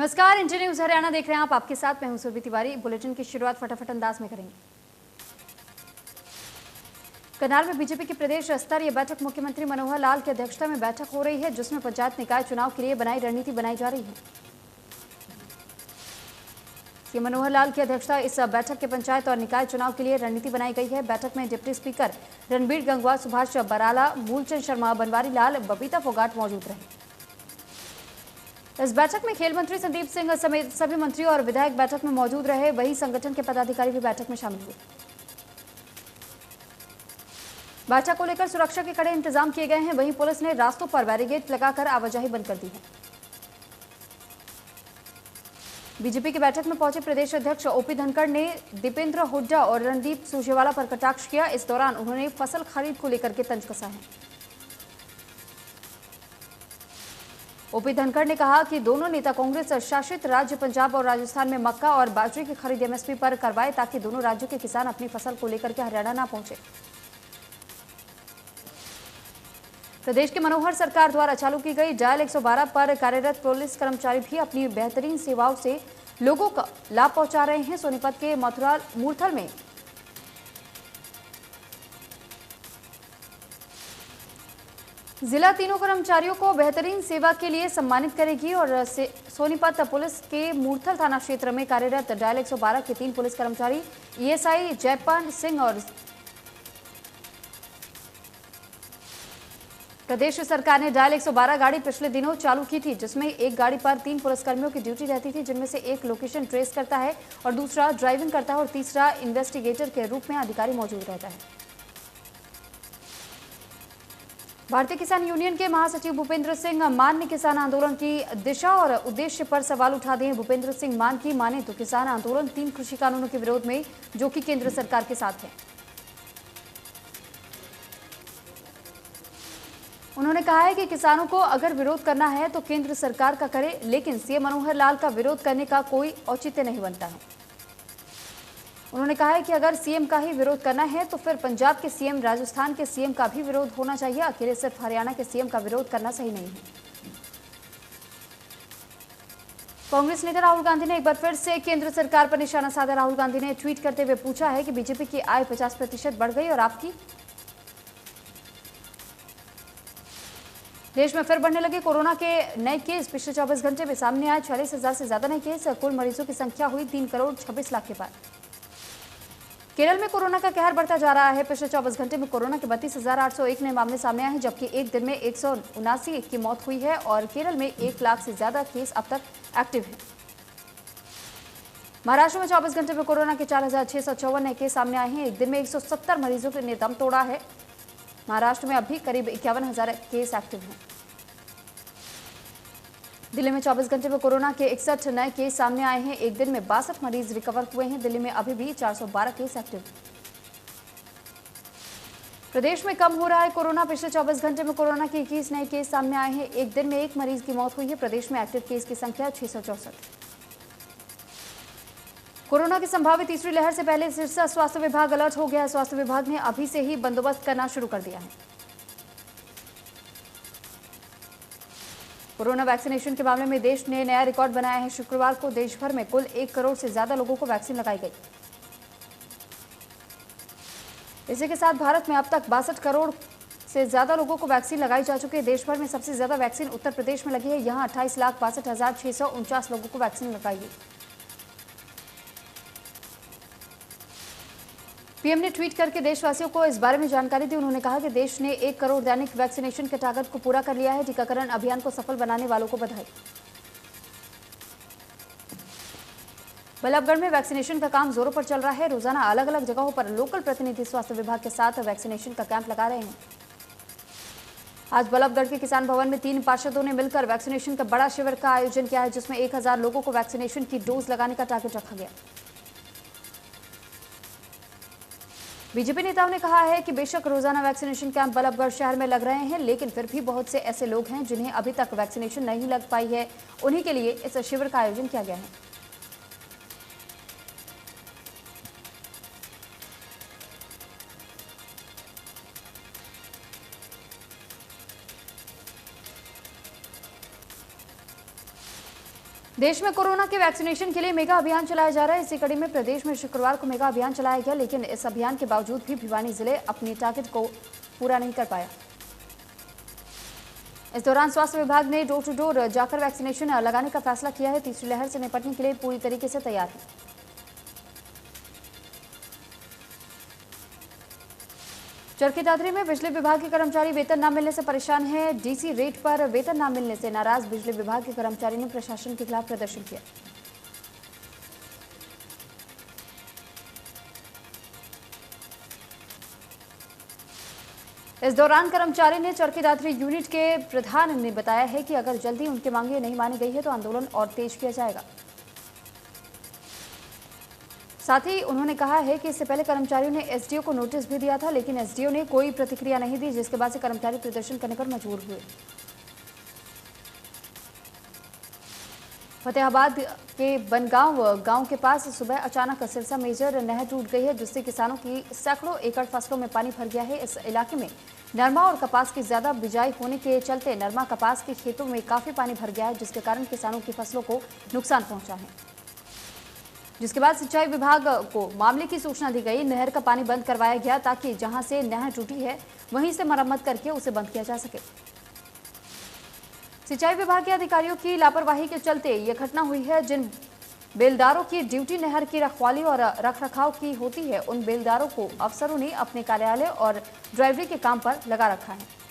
नमस्कार, India news Haryana देख रहे हैं आप। आपके साथ मैं हूं सुरभि तिवारी। बुलेटिन की शुरुआत फटाफट अंदाज में करेंगे। करनाल में बीजेपी की प्रदेश स्तरीय बैठक मुख्यमंत्री मनोहर लाल की अध्यक्षता में बैठक हो रही है, जिसमें पंचायत निकाय चुनाव के लिए बनाई रणनीति बनाई जा रही है। सीएम मनोहर लाल की अध्यक्षता इस बैठक के पंचायत और निकाय चुनाव के लिए रणनीति बनाई गई है। बैठक में डिप्टी स्पीकर रणबीर गंगवा, सुभाष बराला, मूलचंद शर्मा, बनवारी लाल, बबीता फोगाट मौजूद रहे। इस बैठक में खेल मंत्री संदीप सिंह समेत सभी मंत्री और विधायक बैठक में मौजूद रहे। वहीं संगठन के पदाधिकारी भी बैठक में शामिल हुए। बैठक को लेकर सुरक्षा के कड़े इंतजाम किए गए हैं। वहीं पुलिस ने रास्तों पर बैरिकेड लगाकर आवाजाही बंद कर दी है। बीजेपी की बैठक में पहुंचे प्रदेश अध्यक्ष ओपी धनखड़ ने दीपेंद्र हुड्डा और रणदीप सुरजेवाला पर कटाक्ष किया। इस दौरान उन्होंने फसल खरीद को लेकर के तंज कसा है। ओपी धनखड़ ने कहा कि दोनों नेता कांग्रेस शासित राज्य पंजाब और राजस्थान में मक्का और बाजरे की खरीद एमएसपी पर करवाए, ताकि दोनों राज्यों के किसान अपनी फसल को लेकर के हरियाणा ना पहुंचे। प्रदेश की मनोहर सरकार द्वारा चालू की गई डायल 112 पर कार्यरत पुलिस कर्मचारी भी अपनी बेहतरीन सेवाओं से लोगों का लाभ पहुंचा रहे हैं। सोनीपत के मूर्थल में जिला तीनों कर्मचारियों को बेहतरीन सेवा के लिए सम्मानित करेगी और सोनीपत पुलिस के मूर्थल थाना क्षेत्र में कार्यरत डायल 112 के 3 पुलिस कर्मचारी ईएसआई जयपाल सिंह और प्रदेश सरकार ने डायल 112 गाड़ी पिछले दिनों चालू की थी, जिसमें एक गाड़ी पर 3 पुलिसकर्मियों की ड्यूटी रहती थी, जिनमें से एक लोकेशन ट्रेस करता है और दूसरा ड्राइविंग करता है और तीसरा इन्वेस्टिगेटर के रूप में अधिकारी मौजूद रहता है। भारतीय किसान यूनियन के महासचिव भूपेंद्र सिंह मान ने किसान आंदोलन की दिशा और उद्देश्य पर सवाल उठा दिए। भूपेंद्र सिंह मान की माने तो किसान आंदोलन 3 कृषि कानूनों के विरोध में, जो कि केंद्र सरकार के साथ है। उन्होंने कहा है कि किसानों को अगर विरोध करना है तो केंद्र सरकार का करे, लेकिन सीएम मनोहर लाल का विरोध करने का कोई औचित्य नहीं बनता है। उन्होंने कहा है कि अगर सीएम का ही विरोध करना है तो फिर पंजाब के सीएम, राजस्थान के सीएम का भी विरोध होना चाहिए। अकेले सिर्फ हरियाणा के सीएम का विरोध करना सही नहीं है। कांग्रेस नेता राहुल गांधी ने एक बार फिर से केंद्र सरकार पर निशाना साधा। राहुल गांधी ने ट्वीट करते हुए पूछा है कि बीजेपी की आय 50% बढ़ गई और आपकी? देश में फिर बढ़ने लगे कोरोना के नए केस। पिछले 24 घंटे में सामने आए 40,000 से ज्यादा नए केस। कुल मरीजों की संख्या हुई 3 करोड़ 26 लाख के पार। केरल में कोरोना का कहर बढ़ता जा रहा है। पिछले 24 घंटे में कोरोना के 32,801 नए मामले सामने आए हैं, जबकि एक दिन में 179 की मौत हुई है और केरल में 1 लाख से ज्यादा केस अब तक एक्टिव हैं। महाराष्ट्र में 24 घंटे में कोरोना के 4,654 नए केस सामने आए हैं। एक दिन में 170 मरीजों ने दम तोड़ा है। महाराष्ट्र में अभी करीब 51,000 केस एक्टिव हैं। दिल्ली में 24 घंटे में कोरोना के 61 नए केस सामने आए हैं। एक दिन में 62 मरीज रिकवर हुए हैं। दिल्ली में अभी भी 412 केस एक्टिव। प्रदेश में कम हो रहा है कोरोना। पिछले 24 घंटे में कोरोना के 21 नए केस सामने आए हैं। एक दिन में 1 मरीज की मौत हुई है। प्रदेश में एक्टिव केस की संख्या 664। कोरोना की संभावित तीसरी लहर से पहले सिरसा स्वास्थ्य विभाग अलर्ट हो गया है। स्वास्थ्य विभाग ने अभी से ही बंदोबस्त करना शुरू कर दिया है। कोरोना वैक्सीनेशन के मामले में देश ने नया रिकॉर्ड बनाया है। शुक्रवार को देश भर में कुल 1 करोड़ से ज्यादा लोगों को वैक्सीन लगाई गई। इसी के साथ भारत में अब तक 62 करोड़ से ज्यादा लोगों को वैक्सीन लगाई जा चुकी है। देश भर में सबसे ज्यादा वैक्सीन उत्तर प्रदेश में लगी है। यहां 28,62,649 लोगों को वैक्सीन लगाई गई। पीएम ने ट्वीट करके देशवासियों को इस बारे में जानकारी दी। उन्होंने कहा कि देश ने 1 करोड़ दैनिक वैक्सीनेशन के टारगेट को पूरा कर लिया है। टीकाकरण अभियान को सफल बनाने वालों को बधाई। बल्लभगढ़ में वैक्सीनेशन का काम जोरों पर चल रहा है। रोजाना अलग अलग जगहों पर लोकल प्रतिनिधि स्वास्थ्य विभाग के साथ वैक्सीनेशन का कैंप लगा रहे हैं। आज बल्लभगढ़ के किसान भवन में 3 पार्षदों ने मिलकर वैक्सीनेशन का बड़ा शिविर का आयोजन किया है, जिसमें 1000 लोगों को वैक्सीनेशन की डोज लगाने का टारगेट रखा गया। बीजेपी नेताओं ने कहा है कि बेशक रोजाना वैक्सीनेशन कैंप बल्लभगढ़ शहर में लग रहे हैं, लेकिन फिर भी बहुत से ऐसे लोग हैं जिन्हें अभी तक वैक्सीनेशन नहीं लग पाई है। उन्हीं के लिए इस शिविर का आयोजन किया गया है। देश में कोरोना के वैक्सीनेशन के लिए मेगा अभियान चलाया जा रहा है। इसी कड़ी में प्रदेश में शुक्रवार को मेगा अभियान चलाया गया, लेकिन इस अभियान के बावजूद भी भिवानी जिले अपनी टारगेट को पूरा नहीं कर पाया। इस दौरान स्वास्थ्य विभाग ने डोर टू डोर जाकर वैक्सीनेशन लगाने का फैसला किया है। तीसरी लहर से निपटने के लिए पूरी तरीके से तैयार है। चरखी दादरी में बिजली विभाग के कर्मचारी वेतन न मिलने से परेशान हैं। डीसी रेट पर वेतन न मिलने से नाराज बिजली विभाग के कर्मचारी ने प्रशासन के खिलाफ प्रदर्शन किया। इस दौरान कर्मचारी ने चरखी दादरी यूनिट के प्रधान ने बताया है कि अगर जल्दी उनकी मांगे नहीं मानी गई है तो आंदोलन और तेज किया जाएगा। साथ ही उन्होंने कहा है कि इससे पहले कर्मचारियों ने एसडीओ को नोटिस भी दिया था, लेकिन एसडीओ ने कोई प्रतिक्रिया नहीं दी, जिसके बाद से कर्मचारी प्रदर्शन करने पर मजबूर हुए। फतेहाबाद के बनगांव गांव के पास सुबह अचानक सिरसा मेजर नहर टूट गई है, जिससे किसानों की सैकड़ों एकड़ फसलों में पानी भर गया है। इस इलाके में नरमा और कपास की ज्यादा बिजाई होने के चलते नरमा कपास के खेतों में काफी पानी भर गया है, जिसके कारण किसानों की फसलों को नुकसान पहुंचा है। जिसके बाद सिंचाई विभाग को मामले की सूचना दी गई। नहर का पानी बंद करवाया गया ताकि जहां से नहर टूटी है वहीं से मरम्मत करके उसे बंद किया जा सके। सिंचाई विभाग के अधिकारियों की लापरवाही के चलते यह घटना हुई है। जिन बेलदारों की ड्यूटी नहर की रखवाली और रखरखाव की होती है, उन बेलदारों को अफसरों ने अपने कार्यालय और ड्राइवरी के काम पर लगा रखा है।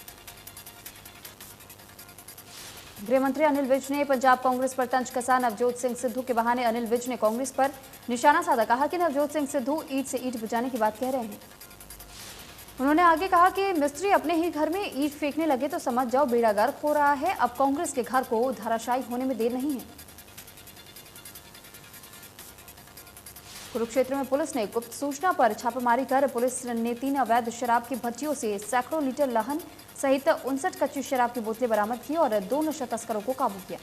गृह मंत्री अनिल विज ने पंजाब कांग्रेस पर तंज कसा। नवजोत सिंह सिद्धू के बहाने अनिल विज ने कांग्रेस पर निशाना साधा। कहा कि नवजोत सिंह सिद्धू ईंट से ईंट बचाने की बात कह रहे हैं। उन्होंने आगे कहा कि मिस्त्री अपने ही घर में ईंट फेंकने लगे तो समझ जाओ बेड़ा गर्क हो रहा है। अब कांग्रेस के घर को धराशायी होने में देर नहीं है। कुरुक्षेत्र में पुलिस ने गुप्त सूचना पर छापेमारी कर पुलिस ने 3 अवैध शराब की भट्टियों से सैकड़ों लीटर लहन सहित 59 कच्ची शराब की बोतलें बरामद की और 2 नशा तस्करों को काबू किया।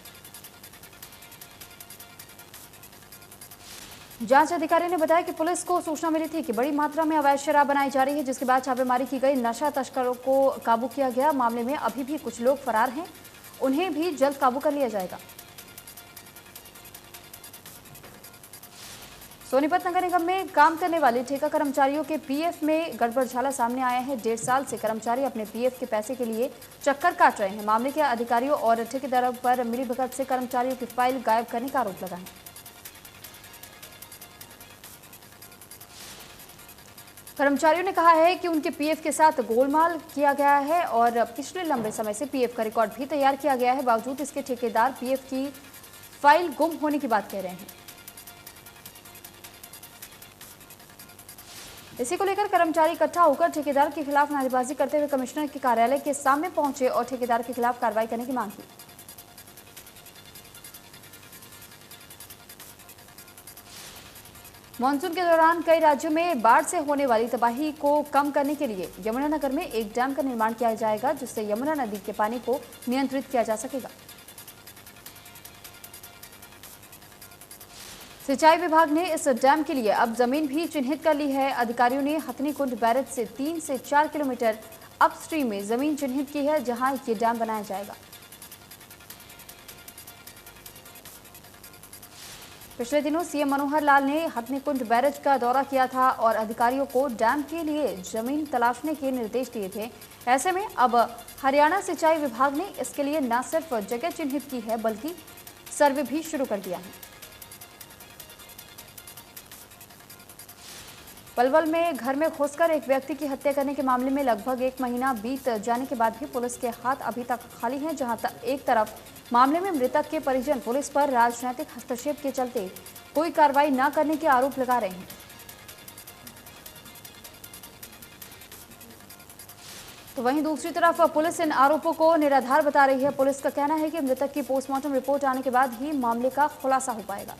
जांच अधिकारी ने बताया कि पुलिस को सूचना मिली थी कि बड़ी मात्रा में अवैध शराब बनाई जा रही है, जिसके बाद छापेमारी की गई। नशा तस्करों को काबू किया गया। मामले में अभी भी कुछ लोग फरार हैं, उन्हें भी जल्द काबू कर लिया जाएगा। सोनीपत नगर निगम में काम करने वाले ठेका कर्मचारियों के पीएफ में गड़बड़झाला सामने आया है। 1.5 साल से कर्मचारी अपने पीएफ के पैसे के लिए चक्कर काट रहे हैं। मामले के अधिकारियों और ठेकेदारों पर मिलीभगत से कर्मचारियों की फाइल गायब करने का आरोप लगा है। कर्मचारियों ने कहा है कि उनके पीएफ के साथ गोलमाल किया गया है और पिछले लंबे समय से पीएफ का रिकॉर्ड भी तैयार किया गया है। बावजूद इसके ठेकेदार पीएफ की फाइल गुम होने की बात कह रहे हैं। इसी को लेकर कर्मचारी इकट्ठा होकर ठेकेदार के खिलाफ नारेबाजी करते हुए कमिश्नर के कार्यालय के सामने पहुंचे और ठेकेदार के खिलाफ कार्रवाई करने की मांग की। मानसून के दौरान कई राज्यों में बाढ़ से होने वाली तबाही को कम करने के लिए यमुनानगर में एक डैम का निर्माण किया जाएगा, जिससे यमुना नदी के पानी को नियंत्रित किया जा सकेगा। सिंचाई विभाग ने इस डैम के लिए अब जमीन भी चिन्हित कर ली है। अधिकारियों ने हथनीकुंड बैरेज से 3 से 4 किलोमीटर अपस्ट्रीम में जमीन चिन्हित की है, जहां ये डैम बनाया जाएगा। पिछले दिनों सीएम मनोहर लाल ने हथनीकुंड बैरेज का दौरा किया था और अधिकारियों को डैम के लिए जमीन तलाशने के निर्देश दिए थे। ऐसे में अब हरियाणा सिंचाई विभाग ने इसके लिए न सिर्फ जगह चिन्हित की है, बल्कि सर्वे भी शुरू कर दिया है। पलवल में घर में घुसकर एक व्यक्ति की हत्या करने के मामले में लगभग 1 महीना बीत जाने के बाद भी पुलिस के हाथ अभी तक खाली हैं। जहां एक तरफ मामले में मृतक के परिजन पुलिस पर राजनीतिक हस्तक्षेप के चलते कोई कार्रवाई न करने के आरोप लगा रहे हैं, तो वहीं दूसरी तरफ पुलिस इन आरोपों को निराधार बता रही है। पुलिस का कहना है कि मृतक की पोस्टमार्टम रिपोर्ट आने के बाद ही मामले का खुलासा हो पाएगा।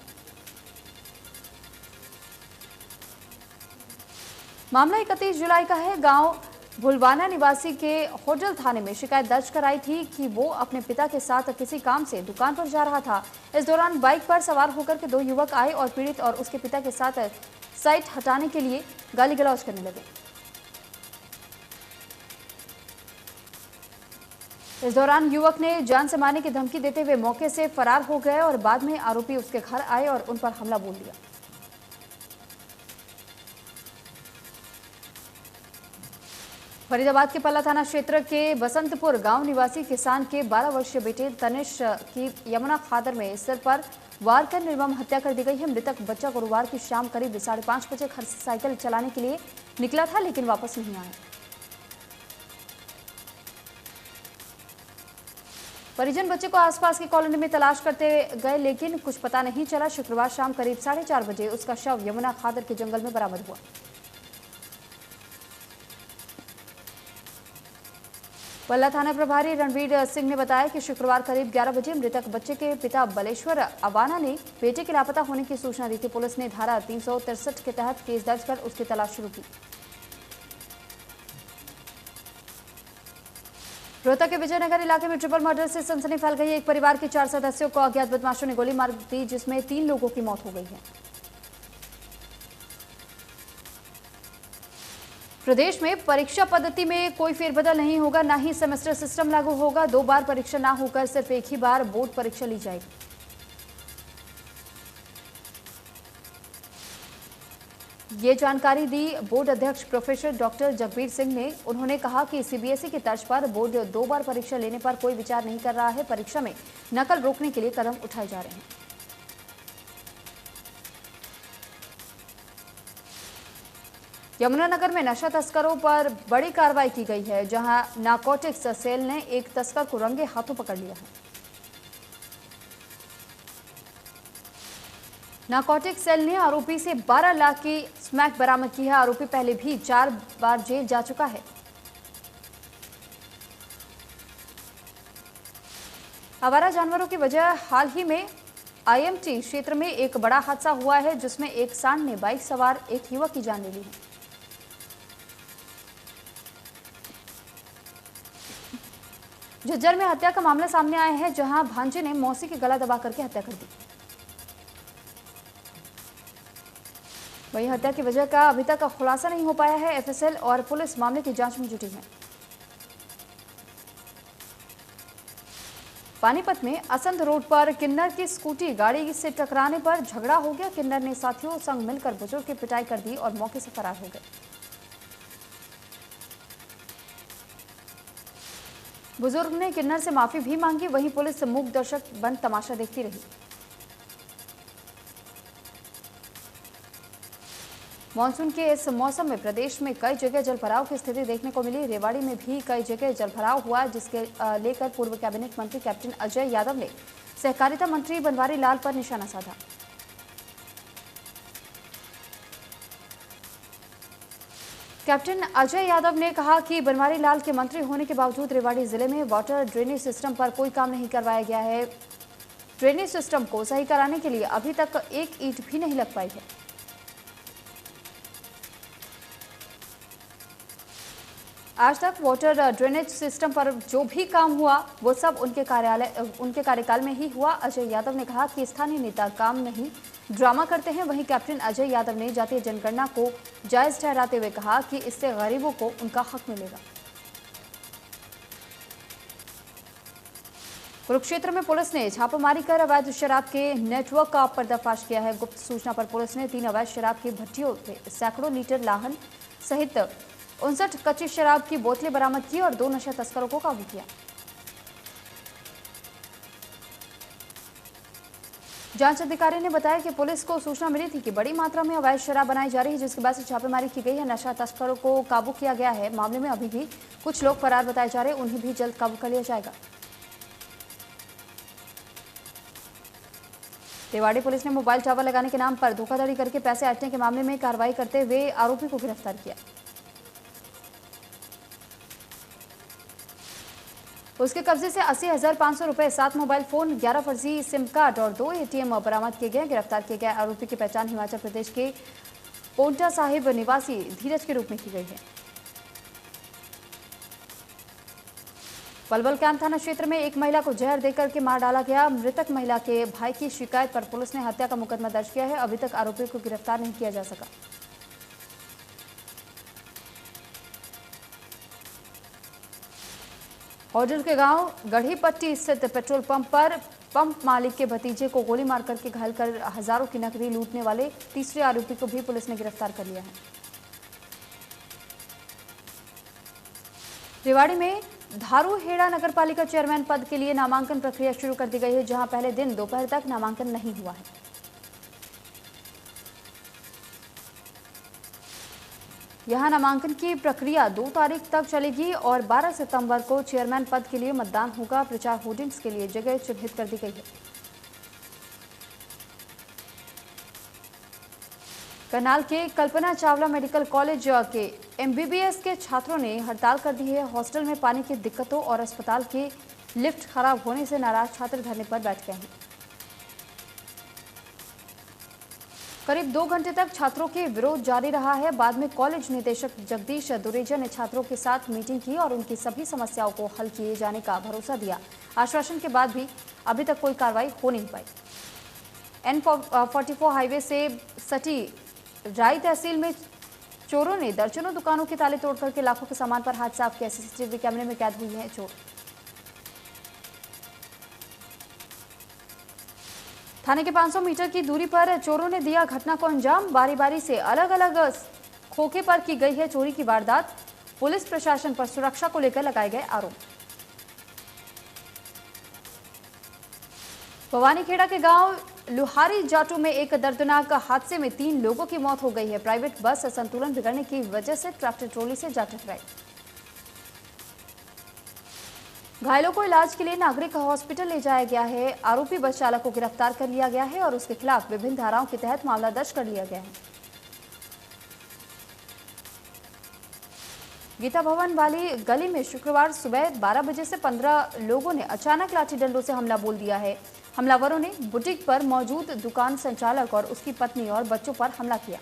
मामला 31 जुलाई का है। गांव भुलवाना निवासी के होटल थाने में शिकायत दर्ज कराई थी कि वो अपने पिता के साथ किसी काम से दुकान पर जा रहा था। इस दौरान बाइक पर सवार होकर के 2 युवक आए और पीड़ित और उसके पिता के साथ साइट हटाने के लिए गाली गलौज करने लगे। इस दौरान युवक ने जान से मारने की धमकी देते हुए मौके से फरार हो गए और बाद में आरोपी उसके घर आए और उन पर हमला बोल दिया। फरीदाबाद के पल्ला थाना क्षेत्र के बसंतपुर गांव निवासी किसान के 12 वर्षीय बेटे तनिष की यमुना खादर में सिर पर वार कर निर्मम हत्या कर दी गई है। मृतक बच्चा गुरुवार की शाम करीब 5:30 बजे घर से साइकिल चलाने के लिए निकला था, लेकिन वापस नहीं आया। परिजन बच्चे को आसपास की कॉलोनी में तलाश करते गए, लेकिन कुछ पता नहीं चला। शुक्रवार शाम करीब 4:30 बजे उसका शव यमुना खादर के जंगल में बरामद हुआ। पल्ला थाना प्रभारी रणवीर सिंह ने बताया कि शुक्रवार करीब 11 बजे मृतक बच्चे के पिता बलेश्वर अवाना ने बेटे के लापता होने की सूचना दी थी। पुलिस ने धारा 363 के तहत केस दर्ज कर उसकी तलाश शुरू की। रोहतक के विजयनगर इलाके में ट्रिपल मर्डर से सनसनी फैल गई है। एक परिवार के 4 सदस्यों को अज्ञात बदमाशों ने गोली मार दी, जिसमें 3 लोगों की मौत हो गई है। प्रदेश में परीक्षा पद्धति में कोई फेरबदल नहीं होगा, न ही सेमेस्टर सिस्टम लागू होगा। 2 बार परीक्षा न होकर सिर्फ एक ही बार बोर्ड परीक्षा ली जाएगी। ये जानकारी दी बोर्ड अध्यक्ष प्रोफेसर डॉक्टर जगबीर सिंह ने। उन्होंने कहा कि सीबीएसई की तर्ज पर बोर्ड 2 बार परीक्षा लेने पर कोई विचार नहीं कर रहा है। परीक्षा में नकल रोकने के लिए कदम उठाए जा रहे हैं। यमुनानगर में नशा तस्करों पर बड़ी कार्रवाई की गई है, जहां नारकोटिक्स सेल ने एक तस्कर को रंगे हाथों पकड़ लिया है। नारकोटिक्स सेल ने आरोपी से 12 लाख की स्मैक बरामद की है। आरोपी पहले भी 4 बार जेल जा चुका है। आवारा जानवरों की वजह हाल ही में आईएमटी क्षेत्र में एक बड़ा हादसा हुआ है, जिसमें एक सांड ने बाइक सवार एक युवक की जान ले ली है। झज्जर में हत्या का मामला सामने आया है, जहां भांजे ने मौसी के गला दबा करके हत्या कर दी। वहीं हत्या की वजह का अभी तक खुलासा नहीं हो पाया है। एफएसएल और पुलिस मामले की जांच में जुटी है। पानीपत में असंध रोड पर किन्नर की स्कूटी गाड़ी से टकराने पर झगड़ा हो गया। किन्नर ने साथियों संग मिलकर बुजुर्ग की पिटाई कर दी और मौके से फरार हो गए। बुजुर्ग ने किन्नर से माफी भी मांगी। वहीं पुलिस मूक दर्शक बन तमाशा देखती रही। मानसून के इस मौसम में प्रदेश में कई जगह जलभराव की स्थिति देखने को मिली। रेवाड़ी में भी कई जगह जलभराव हुआ, जिसके लेकर पूर्व कैबिनेट मंत्री कैप्टन अजय यादव ने सहकारिता मंत्री बनवारी लाल पर निशाना साधा। कैप्टन अजय यादव ने कहा कि बनवारी लाल के मंत्री होने के बावजूद रेवाड़ी जिले में वाटर ड्रेनेज सिस्टम पर कोई काम नहीं करवाया गया है। ड्रेनेज सिस्टम को सही कराने के लिए अभी तक एक ईंट भी नहीं लग पाई है। आज तक वाटर ड्रेनेज सिस्टम पर जो भी काम हुआ वो सब उनके कार्यकाल में ही हुआ। अजय यादव ने कहा कि स्थानीय नेता काम नहीं ड्रामा करते हैं। वहीं कैप्टन अजय यादव ने जातीय जनगणना को जायज ठहराते हुए कहा कि इससे गरीबों को उनका हक मिलेगा। कुरुक्षेत्र में पुलिस ने छापेमारी कर अवैध शराब के नेटवर्क का पर्दाफाश किया है। गुप्त सूचना पर पुलिस ने 3 अवैध शराब की भट्टियों में सैकड़ों लीटर लाहन सहित 59 कच्ची शराब की बोतलें बरामद की और 2 नशा तस्करों को काबू किया। जांच अधिकारी ने बताया कि पुलिस को सूचना मिली थी कि बड़ी मात्रा में अवैध शराब बनाई जा रही है, जिसके बाद से छापेमारी की गई है। नशा तस्करों को काबू किया गया है। मामले में अभी भी कुछ लोग फरार बताए जा रहे हैं, उन्हें भी जल्द काबू कर लिया जाएगा। रेवाड़ी पुलिस ने मोबाइल टावर लगाने के नाम पर धोखाधड़ी करके पैसे ऐंठने के मामले में कार्रवाई करते हुए आरोपी को गिरफ्तार किया। उसके कब्जे से 80,500 रुपए, 7 मोबाइल फोन, 11 फर्जी सिम कार्ड और 2 एटीएम बरामद किए गए। गिरफ्तार किए गए आरोपी की पहचान हिमाचल प्रदेश के पोंटा साहिब निवासी धीरज के रूप में की गई है। पलवल कैंप थाना क्षेत्र में एक महिला को जहर देकर के मार डाला गया। मृतक महिला के भाई की शिकायत पर पुलिस ने हत्या का मुकदमा दर्ज किया है। अभी तक आरोपी को गिरफ्तार नहीं किया जा सका। होडल के गांव गढ़ीपट्टी स्थित पेट्रोल पंप पर पंप मालिक के भतीजे को गोली मार करके घायल कर हजारों की नकदी लूटने वाले तीसरे आरोपी को भी पुलिस ने गिरफ्तार कर लिया है। रेवाड़ी में धारूहेड़ा नगरपालिका चेयरमैन पद के लिए नामांकन प्रक्रिया शुरू कर दी गई है, जहां पहले दिन दोपहर तक नामांकन नहीं हुआ है। यहां नामांकन की प्रक्रिया 2 तारीख तक चलेगी और 12 सितंबर को चेयरमैन पद के लिए मतदान होगा। प्रचार होर्डिंग्स के लिए जगह चिन्हित कर दी गई है। करनाल के कल्पना चावला मेडिकल कॉलेज के एमबीबीएस के छात्रों ने हड़ताल कर दी है। हॉस्टल में पानी की दिक्कतों और अस्पताल के लिफ्ट खराब होने से नाराज छात्र धरने पर बैठ गए हैं। करीब 2 घंटे तक छात्रों के विरोध जारी रहा है। बाद में कॉलेज निदेशक जगदीश दुरेजा ने छात्रों के साथ मीटिंग की और उनकी सभी समस्याओं को हल किए जाने का भरोसा दिया। आश्वासन के बाद भी अभी तक कोई कार्रवाई हो नहीं पाई। N44 हाईवे से सटी राई तहसील में चोरों ने दर्जनों दुकानों के ताले तोड़ करके लाखों के सामान पर हाथ साफ किया। सीसीटीवी कैमरे में कैद हुई हैं चोर। थाने के 500 मीटर की दूरी पर चोरों ने दिया घटना को अंजाम। बारी बारी से अलग अलग खोखे पर की गई है चोरी की वारदात। पुलिस प्रशासन पर सुरक्षा को लेकर लगाए गए आरोप। भवानीखेड़ा के गांव लुहारी जाटू में एक दर्दनाक हादसे में 3 लोगों की मौत हो गई है। प्राइवेट बस संतुलन बिगड़ने की वजह से ट्रैक्टर ट्रॉली से जा टकराई। घायलों को इलाज के लिए नागरिक हॉस्पिटल ले जाया गया है। आरोपी बस चालक को गिरफ्तार कर लिया गया है और उसके खिलाफ विभिन्न धाराओं के तहत मामला दर्ज कर लिया गया है। गीता भवन वाली गली में शुक्रवार सुबह 12 बजे से 15 लोगों ने अचानक लाठी डंडों से हमला बोल दिया है। हमलावरों ने बुटीक पर मौजूद दुकान संचालक और उसकी पत्नी और बच्चों पर हमला किया।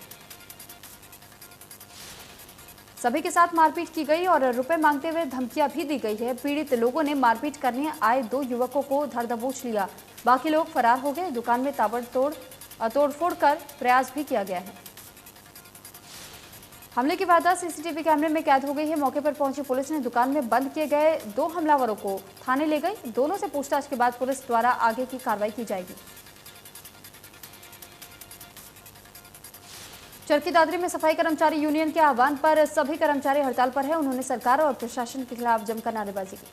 सभी के साथ मारपीट की गई और रुपए मांगते हुए धमकियां भी दी गई है। पीड़ित लोगों ने मारपीट करने आए 2 युवकों को धर दबोच लिया। बाकी लोग फरार हो गए। दुकान में तोड़फोड़ कर प्रयास भी किया गया है। हमले की वारदात सीसीटीवी कैमरे में कैद हो गई है। मौके पर पहुंची पुलिस ने दुकान में बंद किए गए 2 हमलावरों को थाने ले गई। दोनों से पूछताछ के बाद पुलिस द्वारा आगे की कार्रवाई की जाएगी। चरखी दादरी में सफाई कर्मचारी यूनियन के आह्वान पर सभी कर्मचारी हड़ताल पर हैं। उन्होंने सरकार और प्रशासन के खिलाफ जमकर नारेबाजी की।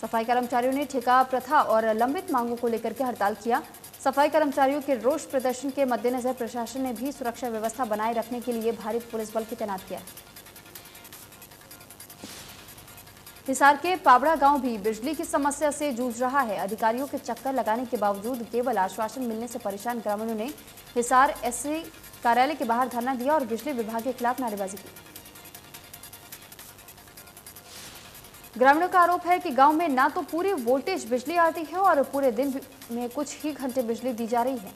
सफाई कर्मचारियों ने ठेका प्रथा और लंबित मांगों को लेकर के हड़ताल किया। सफाई कर्मचारियों के रोष प्रदर्शन के मद्देनजर प्रशासन ने भी सुरक्षा व्यवस्था बनाए रखने के लिए भारी पुलिस बल की तैनात किया है। हिसार के पाबड़ा गांव भी बिजली की समस्या से जूझ रहा है। अधिकारियों के चक्कर लगाने के बावजूद केवल आश्वासन मिलने से परेशान ग्रामीणों ने हिसार एससी कार्यालय के बाहर धरना दिया और बिजली विभाग के खिलाफ नारेबाजी की। ग्रामीणों का आरोप है कि गांव में ना तो पूरी वोल्टेज बिजली आती है और पूरे दिन में कुछ ही घंटे बिजली दी जा रही है।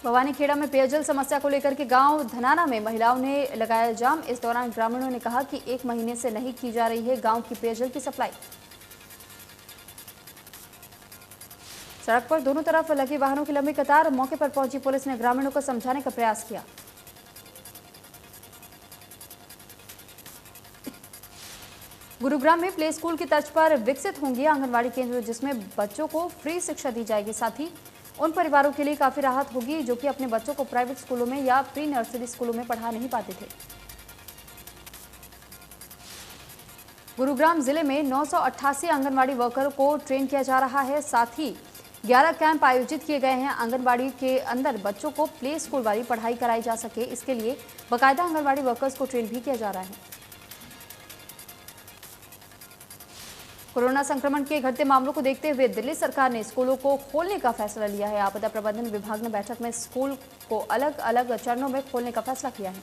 भवानीखेड़ा में पेयजल समस्या को लेकर के गांव धनाना में महिलाओं ने लगाया जाम। इस दौरान ग्रामीणों ने कहा कि 1 महीने से नहीं की जा रही है गांव की पेयजल की सप्लाई। सड़क पर दोनों तरफ लगी वाहनों की लंबी कतार। मौके पर पहुंची पुलिस ने ग्रामीणों को समझाने का प्रयास किया। गुरुग्राम में प्ले स्कूल की तर्ज पर विकसित होंगे आंगनवाड़ी केंद्र, जिसमें बच्चों को फ्री शिक्षा दी जाएगी। साथ ही उन परिवारों के लिए काफी राहत होगी जो कि अपने बच्चों को प्राइवेट स्कूलों में या प्री नर्सरी स्कूलों में पढ़ा नहीं पाते थे। गुरुग्राम जिले में 988 आंगनवाड़ी वर्कर को ट्रेन किया जा रहा है। साथ ही 11 कैंप आयोजित किए गए हैं। आंगनवाड़ी के अंदर बच्चों को प्ले स्कूल वाली पढ़ाई कराई जा सके, इसके लिए बाकायदा आंगनवाड़ी वर्कर्स को ट्रेन भी किया जा रहा है। कोरोना संक्रमण के घटते मामलों को देखते हुए दिल्ली सरकार ने स्कूलों को खोलने का फैसला लिया है। आपदा प्रबंधन विभाग ने बैठक में स्कूल को अलग अलग चरणों में खोलने का फैसला किया है।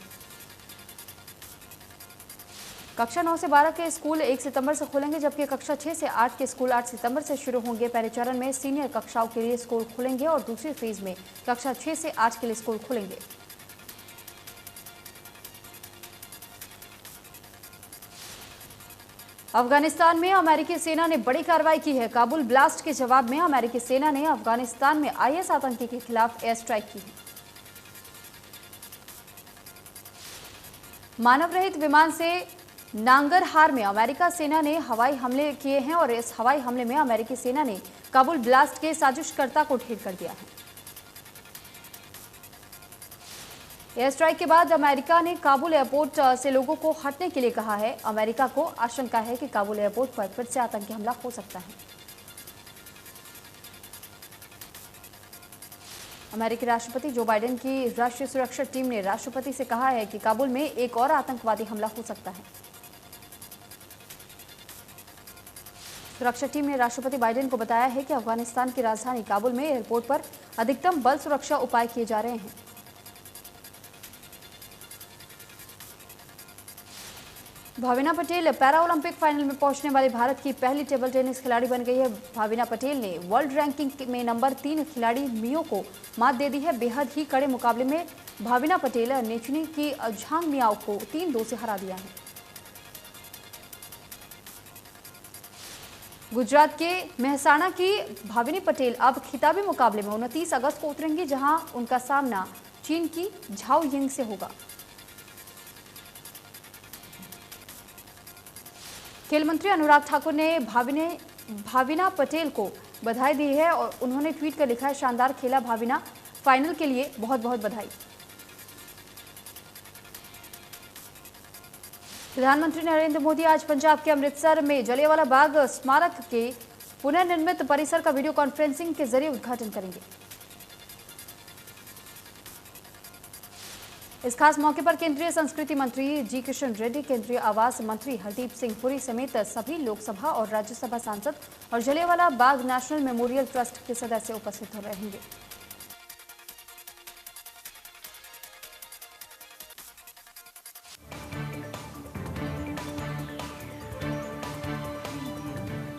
कक्षा 9 से 12 के स्कूल 1 सितंबर से खुलेंगे, जबकि कक्षा 6 से 8 के स्कूल 8 सितंबर से शुरू होंगे। पहले चरण में सीनियर कक्षाओं के लिए स्कूल खुलेंगे और दूसरी फेज में कक्षा 6 से 8 के लिए स्कूल खुलेंगे। अफगानिस्तान में अमेरिकी सेना ने बड़ी कार्रवाई की है। काबुल ब्लास्ट के जवाब में अमेरिकी सेना ने अफगानिस्तान में आईएस आतंकी के खिलाफ एयर स्ट्राइक की है। मानव रहित विमान से नांगरहार में अमेरिका सेना ने हवाई हमले किए हैं और इस हवाई हमले में अमेरिकी सेना ने काबुल ब्लास्ट के साजिशकर्ता को ढेर कर दिया है। एयर स्ट्राइक के बाद अमेरिका ने काबुल एयरपोर्ट से लोगों को हटने के लिए कहा है। अमेरिका को आशंका है कि काबुल एयरपोर्ट पर फिर से आतंकी हमला हो सकता है। अमेरिकी राष्ट्रपति जो बाइडेन की राष्ट्रीय सुरक्षा टीम ने राष्ट्रपति से कहा है कि काबुल में एक और आतंकवादी हमला हो सकता है। सुरक्षा टीम ने राष्ट्रपति बाइडेन को बताया है कि अफगानिस्तान की राजधानी काबुल में एयरपोर्ट पर अधिकतम बल सुरक्षा उपाय किए जा रहे हैं। Bhavina Patel para Olympic final में पहुंचने वाली भारत की पहली टेबल टेनिस खिलाड़ी बन गई है। भाविना पटेल ने वर्ल्ड रैंकिंग में नंबर 3 खिलाड़ी मियो को मात दे दी है। बेहद ही कड़े मुकाबले में भाविना पटेल ने चीन की झांग मियाओ को 3-2 से हरा दिया है। गुजरात के मेहसाणा की भाविनी पटेल अब खिताबी मुकाबले में 29 अगस्त को उतरेंगी, जहां उनका सामना चीन की झाओ यिंग से होगा। खेल मंत्री अनुराग ठाकुर ने भाविना पटेल को बधाई दी है और उन्होंने ट्वीट कर लिखा है, शानदार खेला भाविना, फाइनल के लिए बहुत बहुत बधाई। प्रधानमंत्री नरेंद्र मोदी आज पंजाब के अमृतसर में जलियांवाला बाग स्मारक के पुनर्निर्मित परिसर का वीडियो कॉन्फ्रेंसिंग के जरिए उद्घाटन करेंगे। इस खास मौके पर केंद्रीय संस्कृति मंत्री जी किशन रेड्डी, केंद्रीय आवास मंत्री हरदीप सिंह पुरी समेत सभी लोकसभा और राज्यसभा सांसद और Jallianwala Bagh national memorial trust के सदस्य उपस्थित रहेंगे।